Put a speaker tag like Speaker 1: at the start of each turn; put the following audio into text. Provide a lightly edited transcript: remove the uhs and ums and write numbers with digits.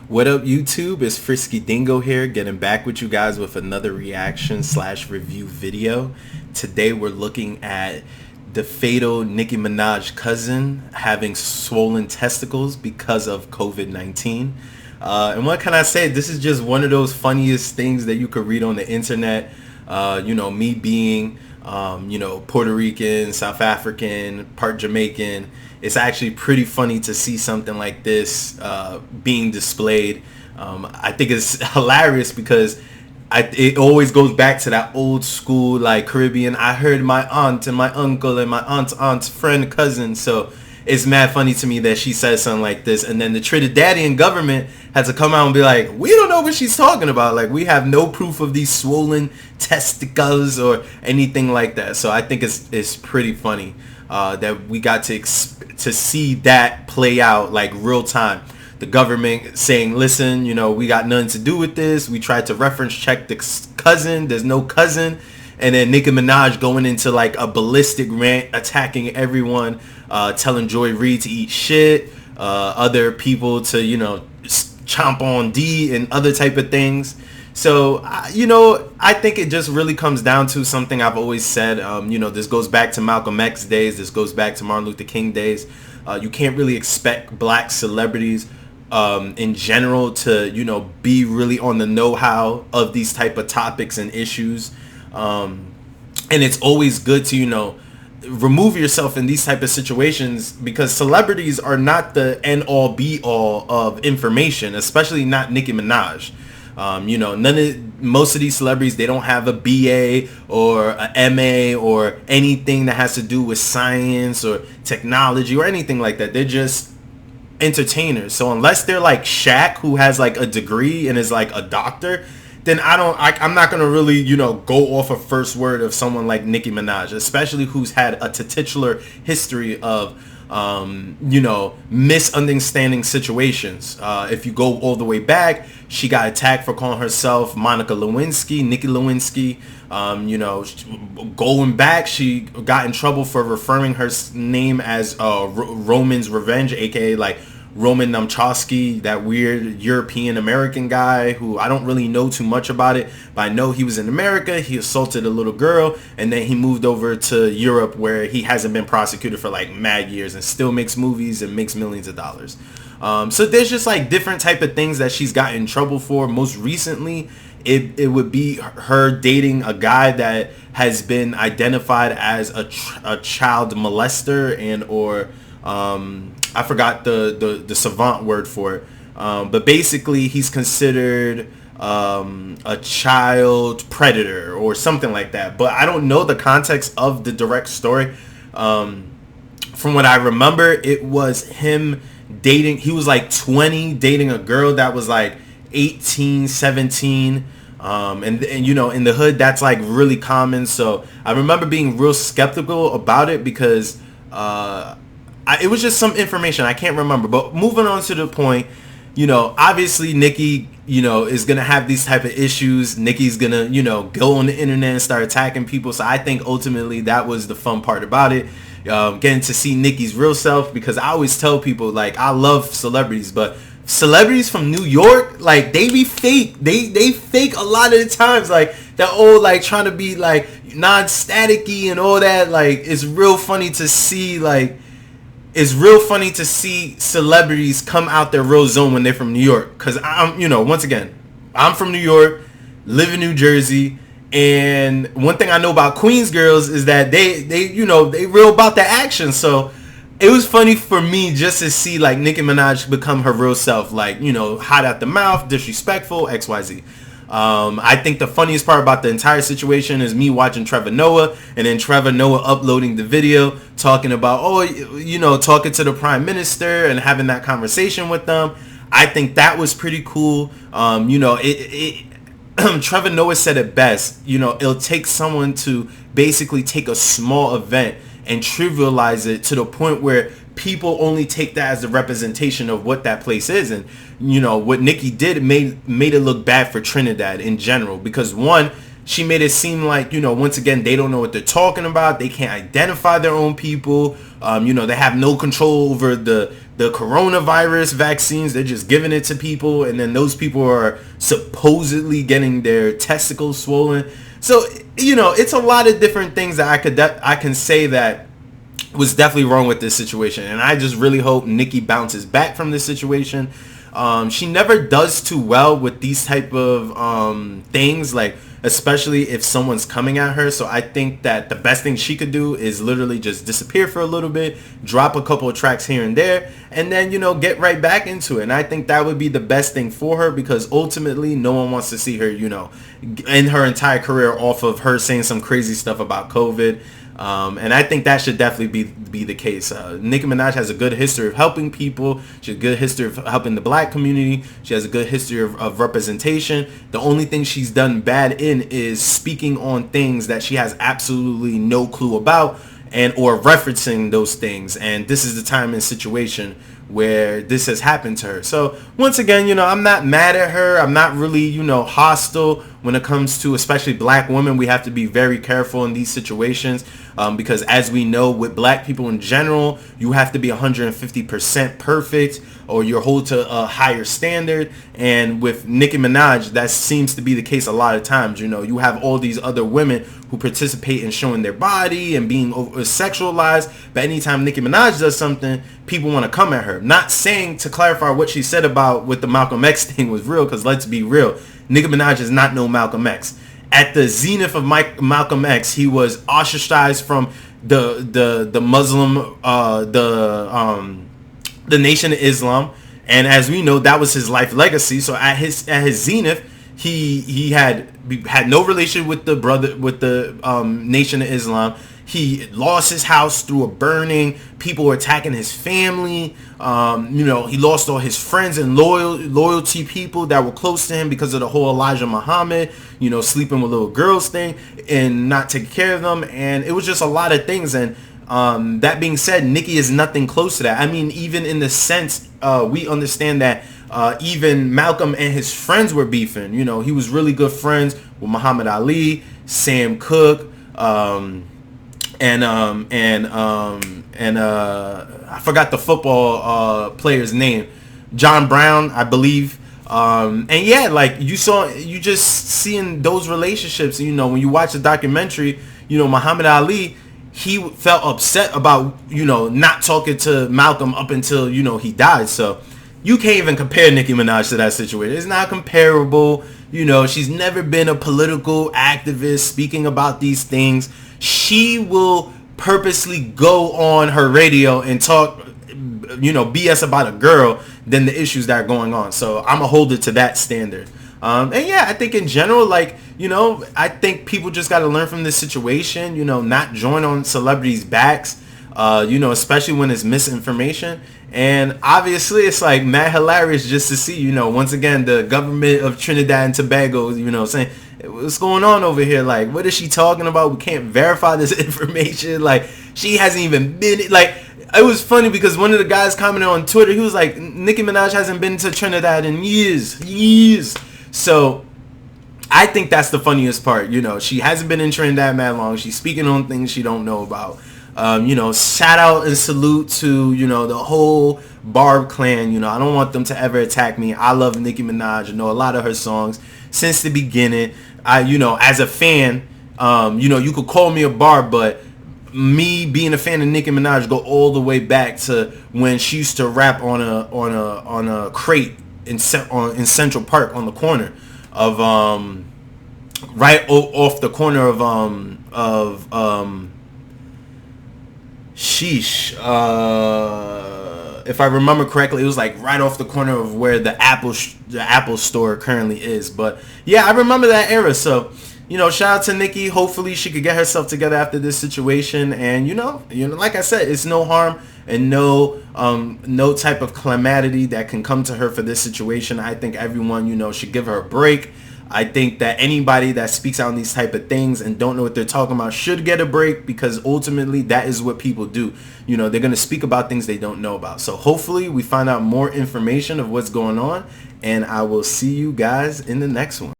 Speaker 1: What up, YouTube? It's Frisky Dingo here, getting back with you guys with another reaction slash review video. Today we're looking at the fatal Nicki Minaj cousin having swollen testicles because of COVID-19. And what can I say? This is just one of those funniest things that you could read on the internet. Me being, Puerto Rican, South African, part Jamaican, it's actually pretty funny to see something like this being displayed. I think it's hilarious because it always goes back to that old school, like, Caribbean. I heard my aunt and my uncle and my aunt's friend, cousin. So it's mad funny to me that she says something like this, and then the Trinidadian government had to come out and be like, we don't know what she's talking about. Like, we have no proof of these swollen testicles or anything like that. So I think it's pretty funny that we got to see that play out, like, real time. The government saying, listen, we got nothing to do with this. We tried to reference check the cousin. There's no cousin. And then Nicki Minaj going into like a ballistic rant, attacking everyone, telling Joy Reid to eat shit, other people to, chomp on D and other type of things. So, I think it just really comes down to something I've always said. This goes back to Malcolm X days. This goes back to Martin Luther King days. You can't really expect black celebrities in general to, be really on the know-how of these type of topics and issues. And it's always good to, remove yourself in these type of situations, because celebrities are not the end-all be-all of information, especially not Nicki Minaj. Most of these celebrities, they don't have a BA or a MA or anything that has to do with science or technology or anything like that. They're just entertainers. So unless they're like Shaq, who has like a degree and is like a doctor, then I'm not gonna really, go off a first word of someone like Nicki Minaj, especially who's had a titular history of misunderstanding situations. If you go all the way back, she got attacked for calling herself Monica Lewinsky, Nicki Lewinsky. Going back, she got in trouble for referring her name as Roman's Revenge, aka like Roman Namchowski, that weird European American guy who I don't really know too much about it, but I know he was in America. He assaulted a little girl, and then he moved over to Europe, where he hasn't been prosecuted for like mad years and still makes movies and makes millions of dollars. So there's just like different type of things that she's gotten in trouble for. Most recently, it would be her dating a guy that has been identified as a child molester and or I forgot the savant word for it, but basically he's considered a child predator or something like that. But I don't know the context of the direct story. From what I remember, it was him dating. He was like 20, dating a girl that was like 18, 17. And in the hood, that's like really common. So I remember being real skeptical about it because it was just some information I can't remember. But moving on to the point, obviously Nicki, is gonna have these type of issues. Nicki's gonna, go on the internet and start attacking people. So I think ultimately that was the fun part about it. Getting to see Nicki's real self, because I always tell people, like, I love celebrities, but celebrities from New York, like, they be fake. They fake a lot of the times. Like, they're all like trying to be like non-staticky and all that. Like, it's real funny to see, celebrities come out their real zone when they're from New York. Because once again, I'm from New York, live in New Jersey, and one thing I know about Queens girls is that they real about the action. So it was funny for me just to see like Nicki Minaj become her real self, like, hot at the mouth, disrespectful, XYZ. I think the funniest part about the entire situation is me watching Trevor Noah, and then Trevor Noah uploading the video talking about, talking to the prime minister and having that conversation with them. I think that was pretty cool. Trevor Noah said it best. It'll take someone to basically take a small event and trivialize it to the point where people only take that as the representation of what that place is. And what Nicki did made it look bad for Trinidad in general, because one, she made it seem like, once again, they don't know what they're talking about. They can't identify their own people. They have no control over the the coronavirus vaccines. They're just giving it to people, and then those people are supposedly getting their testicles swollen. So, you know, it's a lot of different things that I can say that was definitely wrong with this situation. And I just really hope Nicki bounces back from this situation. She never does too well with these type of things, like especially if someone's coming at her. So I think that the best thing she could do is literally just disappear for a little bit, drop a couple of tracks here and there, and then, you know, get right back into it. And I think that would be the best thing for her, because ultimately no one wants to see her, you know, end her entire career off of her saying some crazy stuff about COVID. And I think that should definitely be the case. Nicki Minaj has a good history of helping people. She has a good history of helping the black community. She has a good history of representation. The only thing she's done bad in is speaking on things that she has absolutely no clue about, and or referencing those things. And this is the time and situation where this has happened to her. So once again, you know, I'm not mad at her. I'm not really, you know, hostile when it comes to especially black women. We have to be very careful in these situations, because as we know, with black people in general, you have to be 150% perfect or you're held to a higher standard. And with Nicki Minaj, that seems to be the case a lot of times. You know, you have all these other women who participate in showing their body and being sexualized, but anytime Nicki Minaj does something, people want to come at her. Not saying, to clarify, what she said about with the Malcolm X thing was real, because let's be real, Nicki Minaj is not no Malcolm X. At the zenith of Malcolm X, he was ostracized from the Muslim, the Nation of Islam, and as we know, that was his life legacy. So at his zenith, he had no relation with the Nation of Islam. He lost his house through a burning. People were attacking his family. You know, he lost all his friends and loyalty people that were close to him because of the whole Elijah Muhammad, you know, sleeping with little girls thing and not taking care of them. And it was just a lot of things. And that being said, Nicki is nothing close to that. I mean, even in the sense, we understand that even Malcolm and his friends were beefing. You know, he was really good friends with Muhammad Ali, Sam Cooke, and I forgot the football player's name, John Brown, I believe. And yeah, like you just seeing those relationships. You know, when you watch the documentary, you know, Muhammad Ali, he felt upset about, you know, not talking to Malcolm up until, you know, he died. So you can't even compare Nicki Minaj to that situation. It's not comparable. You know, she's never been a political activist speaking about these things. She will purposely go on her radio and talk, you know, BS about a girl than the issues that are going on. So I'm a holder to that standard. And yeah, I think in general, like, you know, I think people just got to learn from this situation, you know, not join on celebrities' backs, you know, especially when it's misinformation. And obviously it's like mad hilarious just to see, you know, once again, the government of Trinidad and Tobago, you know, saying, what's going on over here? Like, what is she talking about? We can't verify this information. Like, she hasn't even been, like, it was funny because one of the guys commented on Twitter, he was like, Nicki Minaj hasn't been to Trinidad in years. So I think that's the funniest part. You know, she hasn't been in Trinidad that long. She's speaking on things she don't know about. You know, shout out and salute to, you know, the whole Barb clan. You know, I don't want them to ever attack me. I love Nicki Minaj. I know a lot of her songs since the beginning. You know, as a fan, you know, you could call me a Barb, but me being a fan of Nicki Minaj go all the way back to when she used to rap on a crate in Central Park on the corner of right off the corner of sheesh, if I remember correctly, it was like right off the corner of where the Apple store currently is. But yeah, I remember that era. So, you know, shout out to Nicki. Hopefully she could get herself together after this situation. And you know, like I said, it's no harm and no type of calamity that can come to her for this situation. I think everyone, you know, should give her a break. I think that anybody that speaks out on these type of things and don't know what they're talking about should get a break, because ultimately that is what people do. You know, they're going to speak about things they don't know about. So hopefully we find out more information of what's going on, and I will see you guys in the next one.